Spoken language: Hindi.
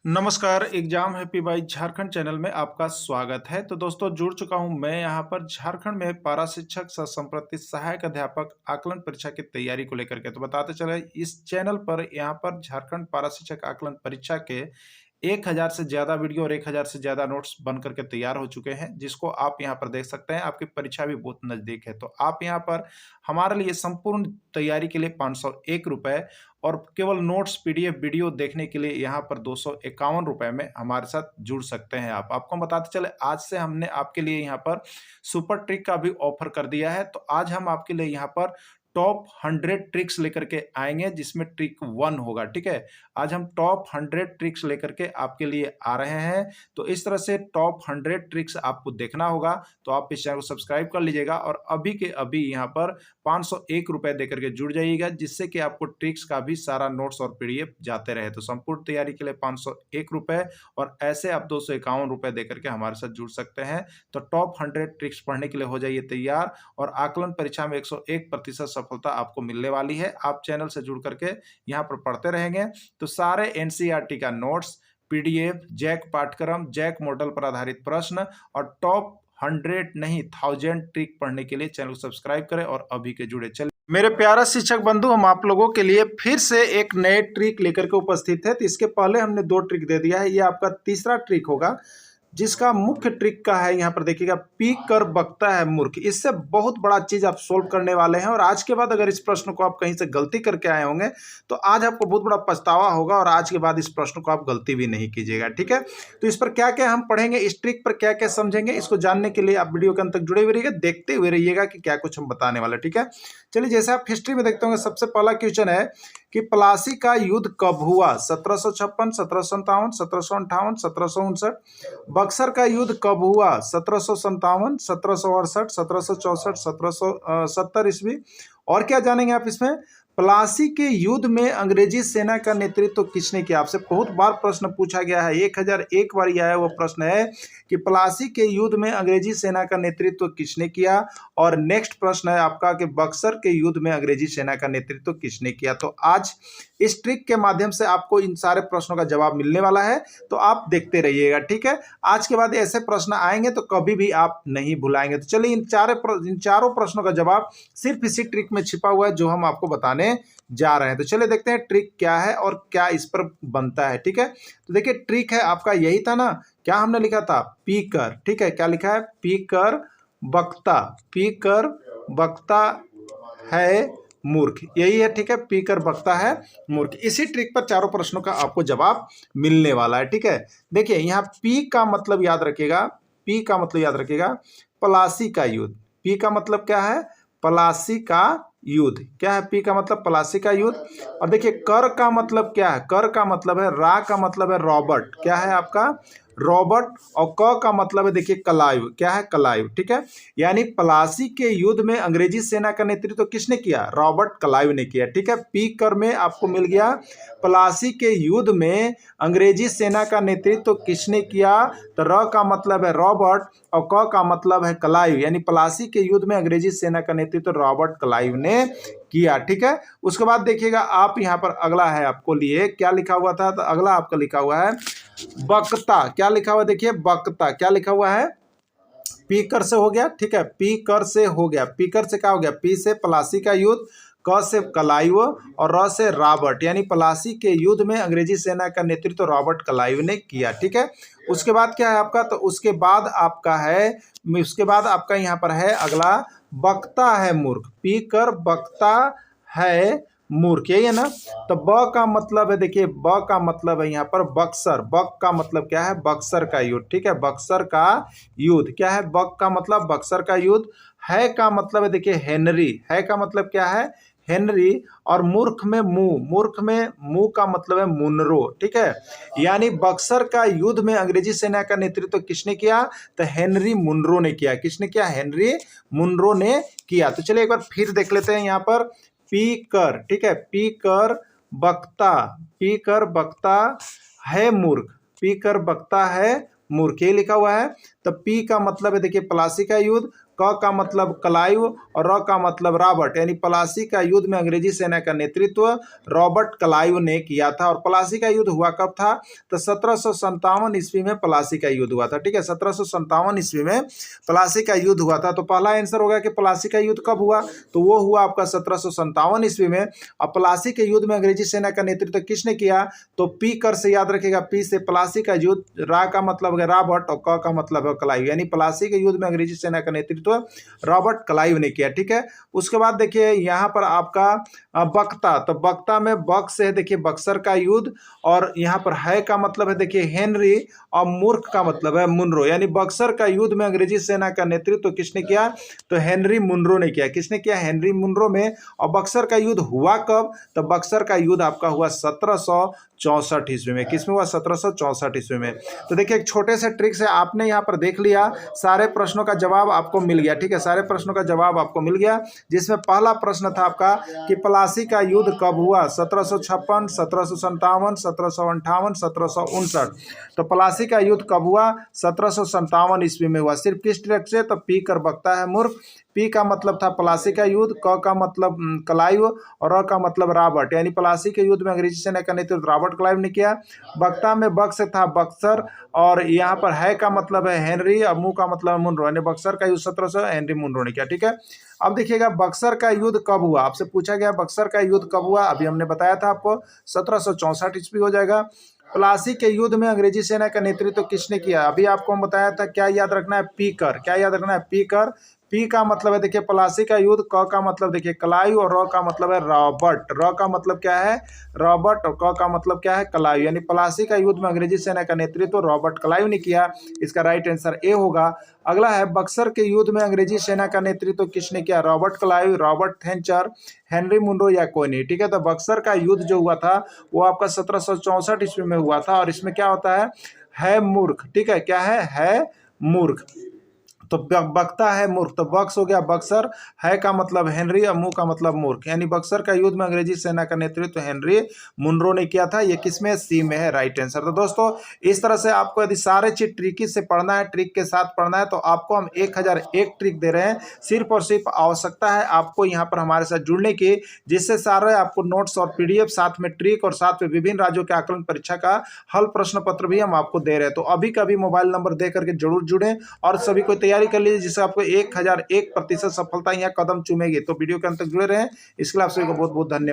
नमस्कार, exam happy by Jharkhand channel में आपका स्वागत है। तो दोस्तों जुड़ चुका हूं मैं यहां पर झारखंड में पारा शिक्षक सह संप्रति सहायक अध्यापक आकलन परीक्षा की तैयारी को लेकर के। तो बताते चले इस चैनल पर यहां पर झारखंड पारा शिक्षक आकलन परीक्षा के 1000 से ज़्यादा वीडियो और 1000 से ज़्यादा नोट्स बन करके तैयार हो चुके हैं, जिसको आप यहाँ पर देख सकते हैं। आपकी परीक्षा भी बहुत नज़दीक है, तो आप यहाँ पर हमारे लिए संपूर्ण तैयारी के लिए ₹501 और केवल नोट्स, पीडीएफ, वीडियो देखने के लिए यहाँ पर ₹251 में हमारे साथ जुड़ सकते हैं आप। आपको हम बताते चले आज से हमने आपके लिए यहाँ पर सुपर ट्रिक का भी ऑफर कर दिया है। तो आज हम आपके लिए यहाँ पर टॉप 100 ट्रिक्स लेकर के आएंगे, जिसमें ट्रिक 1 होगा। ठीक है, आज हम टॉप 100 ट्रिक्स लेकर के आपके लिए आ रहे हैं। तो इस तरह से टॉप 100 ट्रिक्स आपको देखना होगा, तो आप इस चैनल को सब्सक्राइब कर लीजिएगा और अभी के अभी यहाँ पर ₹501 देकर के जुड़ जाइएगा, जिससे कि आपको ट्रिक्स का भी सारा नोट्स और पीडीएफ जाते रहे। तो संपूर्ण तैयारी के लिए ₹501 और ऐसे आप ₹251 देकर के हमारे साथ जुड़ सकते हैं। तो टॉप 100 ट्रिक्स पढ़ने के लिए हो जाइए तैयार और आकलन परीक्षा में 101% सफलता आपको मिलने वाली है। आप चैनल से जुड़ करके यहाँ पर पढ़ते रहेंगे तो सारे एनसीईआरटी का नोट्स, पीडीएफ, जैक पाठ्यक्रम, जैक मॉडल पर आधारित प्रश्न और टॉप 100 नहीं 1000 ट्रिक पढ़ने के लिए चैनल को सब्सक्राइब करें और अभी के जुड़े। चलिए मेरे प्यारा शिक्षक बंधु, हम आप लोगों के लिए फिर से एक नए ट्रिक लेकर के उपस्थित है। तो इसके पहले हमने 2 ट्रिक दे दिया है, ये आपका तीसरा ट्रिक होगा, जिसका मुख्य ट्रिक का है यहाँ पर देखिएगा, पी कर बकता है मूर्ख। इससे बहुत बड़ा चीज आप सोल्व करने वाले हैं और आज के बाद अगर इस प्रश्न को आप कहीं से गलती करके आए होंगे तो आज आपको बहुत बड़ा पछतावा होगा और आज के बाद इस प्रश्न को आप गलती भी नहीं कीजिएगा। ठीक है, तो इस पर क्या क्या हम पढ़ेंगे, इस ट्रिक पर क्या क्या समझेंगे, इसको जानने के लिए आप वीडियो के अंत तक जुड़े हुए रहिएगा, देखते हुए रहिएगा कि क्या कुछ हम बताने वाले। ठीक है, चलिए जैसे आप हिस्ट्री में देखते होंगे, सबसे पहला क्वेश्चन है कि प्लासी का युद्ध कब हुआ? 1756, 1757, 1758, 1759। बक्सर का युद्ध कब हुआ? 1757, 1768, 1764, 1770 ईस्वी। और क्या जानेंगे आप इसमें? प्लासी के युद्ध में अंग्रेजी सेना का नेतृत्व किसने किया? आपसे बहुत बार प्रश्न पूछा गया है, 1001 बार आया वो प्रश्न है कि प्लासी के युद्ध में अंग्रेजी सेना का नेतृत्व किसने किया। और नेक्स्ट प्रश्न है आपका कि बक्सर के युद्ध में अंग्रेजी सेना का नेतृत्व किसने किया। तो आज इस ट्रिक के माध्यम से आपको इन सारे प्रश्नों का जवाब मिलने वाला है, तो आप देखते रहिएगा। ठीक है, आज के बाद ऐसे प्रश्न आएंगे तो कभी भी आप नहीं भुलाएंगे। तो चलिए इन चारों प्रश्नों का जवाब सिर्फ इसी ट्रिक में छिपा हुआ है जो हम आपको बताने जा रहे हैं। तो चलिए देखते हैं ट्रिक क्या है और क्या इस पर बनता है। ठीक है, तो देखिए ट्रिक है आपका यही था ना, क्या हमने लिखा था? पी कर। ठीक है, क्या लिखा है? पी कर बकता, पी कर बकता है मूर्ख, यही है। ठीक है, पी कर बकता है मूर्ख। इसी ट्रिक पर चारों प्रश्नों का आपको जवाब मिलने वाला है। ठीक है, देखिए यहाँ पी का मतलब याद रखिएगा, पी का मतलब याद रखिएगा, प्लासी का युद्ध। पी का मतलब क्या है? प्लासी का युद्ध। क्या है पी का मतलब? प्लासी का युद्ध। और देखिए कर का मतलब क्या है? कर का मतलब है, रा का मतलब है रॉबर्ट। क्या है आपका? रॉबर्ट। और क का मतलब है देखिए क्लाइव। क्या है? क्लाइव। ठीक है, यानी प्लासी के युद्ध में अंग्रेजी सेना का नेतृत्व किसने किया? रॉबर्ट क्लाइव ने किया। ठीक है, पी कर में आपको मिल गया प्लासी के युद्ध में अंग्रेजी सेना का नेतृत्व किसने किया। तो र का मतलब है रॉबर्ट और क का मतलब है क्लाइव, यानी प्लासी के युद्ध में अंग्रेजी सेना का नेतृत्व रॉबर्ट क्लाइव ने किया। ठीक है, उसके बाद देखिएगा आप यहाँ पर अगला है आपको लिए, क्या लिखा हुआ था? तो अगला आपका लिखा हुआ है बकता। क्या लिखा हुआ? देखिए बकता। क्या लिखा हुआ है? पीकर से हो गया। ठीक है, पीकर से हो गया। पीकर से क्या हो गया? पी से प्लासी का युद्ध, क से क्लाइव और र से रॉबर्ट, यानी प्लासी के युद्ध में अंग्रेजी सेना का नेतृत्व रॉबर्ट क्लाइव ने किया। ठीक है, उसके बाद क्या है आपका? तो उसके बाद आपका यहाँ पर है अगला, बकता है मूर्ख। पी कर बकता है मूर्ख, यही है ना। तो ब का मतलब है, देखिए ब का मतलब है यहाँ पर बक्सर। बक का मतलब क्या है? बक्सर का युद्ध। ठीक है, बक्सर का युद्ध। क्या है? बक का मतलब बक्सर का युद्ध। है का मतलब है देखिए हेनरी। है का मतलब क्या है? हेनरी। और मूर्ख में मुंह, मूर्ख में मुंह का मतलब है मुनरो। ठीक है, यानी बक्सर का युद्ध में अंग्रेजी सेना का नेतृत्व किसने किया? तो हेनरी मुनरो ने किया। किसने किया? हेनरी मुनरो ने किया। तो चलिए एक बार फिर देख लेते हैं यहाँ पर, पी कर। ठीक है, पी कर बकता, पी कर बकता है मूर्ख। पी कर बकता है मूर्ख, ये लिखा हुआ है। तो पी का मतलब है देखिए प्लासी का युद्ध, क का मतलब क्लाइव और र का मतलब रॉबर्ट, यानी प्लासी का युद्ध में अंग्रेजी सेना का नेतृत्व रॉबर्ट क्लाइव ने किया था। और प्लासी का युद्ध हुआ कब था? तो 1757 ईस्वी में प्लासी का युद्ध हुआ था। ठीक है, 1757 ईस्वी में प्लासी का युद्ध हुआ था। तो पहला आंसर होगा कि प्लासी का युद्ध कब हुआ? तो वो हुआ आपका 1757 ईस्वी में। अब प्लासी के युद्ध में अंग्रेजी सेना का नेतृत्व किसने किया? तो पी कर से याद रखेगा, पी से प्लासी का युद्ध, रा का मतलब है रॉबर्ट और क का मतलब है क्लाइव, यानी प्लासी के युद्ध में अंग्रेजी सेना का नेतृत्व रॉबर्ट क्लाइव ने किया। ठीक है, उसके बाद देखिए यहाँ पर आपका बक्ता, तो बक्ता में बक से है देखिए बक्सर का युद्ध, और यहाँ पर है का मतलब है देखिए हेनरी, और मूर्ख का मतलब है मुनरो, यानी बक्सर का युद्ध में अंग्रेजी सेना का नेतृत्व किसने किया? तो हेनरी मुनरो ने किया। किसने किया? हेनरी मुनरो में। और बक्सर का युद्ध हुआ कब? तो बक्सर का युद्ध आपका हुआ 1764 ईस्वी में। किसमें हुआ? 1764 ईस्वी में। तो देखिए एक छोटे से ट्रिक से आपने यहाँ पर देख लिया, सारे प्रश्नों का जवाब आपको मिल गया। ठीक है, सारे प्रश्नों का जवाब आपको मिल गया, जिसमें पहला प्रश्न था आपका कि प्लासी का युद्ध कब हुआ? 1756, 1757, 1758, 1759। तो प्लासी का युद्ध कब हुआ? 1757 ईस्वी में हुआ। सिर्फ किस ट्रिक से? तो पी कर बकता है मूर्ख, पी का मतलब था प्लासी का युद्ध, क का मतलब क्लाइव और र का मतलब रॉबर्ट, यानी प्लासी के युद्ध में अंग्रेजी सेना का नेतृत्व रॉबर्ट क्लाइव ने किया। बक्ता में बक से था बक्सर, और यहाँ पर है का मतलब है हेनरी, और मुंह का मतलब है मुनरो, यानी बक्सर का युद्ध 1700 हेनरी मुनरो ने किया। ठीक है, अब देखिएगा बक्सर का युद्ध कब हुआ? आपसे पूछा गया बक्सर का युद्ध कब हुआ, अभी हमने बताया था आपको 1764 ईस्वी हो जाएगा। प्लासी के युद्ध में अंग्रेजी सेना का नेतृत्व किसने किया? अभी आपको हम बताया था, क्या याद रखना है? पी कर, क्या याद रखना है? पी कर। पी का मतलब है देखिए प्लासी का युद्ध, क का मतलब देखिए क्लाइव, और र का मतलब है रॉबर्ट, र का मतलब क्या है? रॉबर्ट, और क का मतलब क्या है? क्लाइव, यानी प्लासी का युद्ध में अंग्रेजी सेना का नेतृत्व रॉबर्ट क्लाइव ने किया। इसका राइट आंसर ए होगा। अगला है बक्सर के युद्ध में अंग्रेजी सेना का नेतृत्व किसने किया? Robert Clive, Robert Thatcher, Henry Munro या कोई नहीं। ठीक है, तो बक्सर का युद्ध जो हुआ था वो आपका 1764 ईस्वी में हुआ था, और इसमें क्या होता है मूर्ख। ठीक है, क्या है मूर्ख। तो बकता है मूर्ख, तो बक्स हो गया बक्सर, है का मतलब हेनरी और मुंह का मतलब मूर्ख, यानी बक्सर का युद्ध में अंग्रेजी सेना का नेतृत्व हेनरी मुनरो ने किया था। ये किसमें? सी में है राइट आंसर। तो दोस्तों इस तरह से आपको यदि सारे चीज ट्रिकी से पढ़ना है, ट्रिक के साथ पढ़ना है, तो आपको हम 1001 ट्रिक दे रहे हैं। सिर्फ और सिर्फ आवश्यकता है आपको यहाँ पर हमारे साथ जुड़ने की, जिससे सारे आपको नोट्स और पीडीएफ, साथ में ट्रिक और साथ में विभिन्न राज्यों के आकलन परीक्षा का हल प्रश्न पत्र भी हम आपको दे रहे हैं। तो अभी का भी मोबाइल नंबर दे करके जरूर जुड़े और सभी को तैयारी कर लीजिए, जिससे आपको 1001% सफलता यहाँ कदम चूमेगी। तो वीडियो के अंत तक जुड़े रहें, इसके लिए आप सभी को बहुत बहुत धन्यवाद।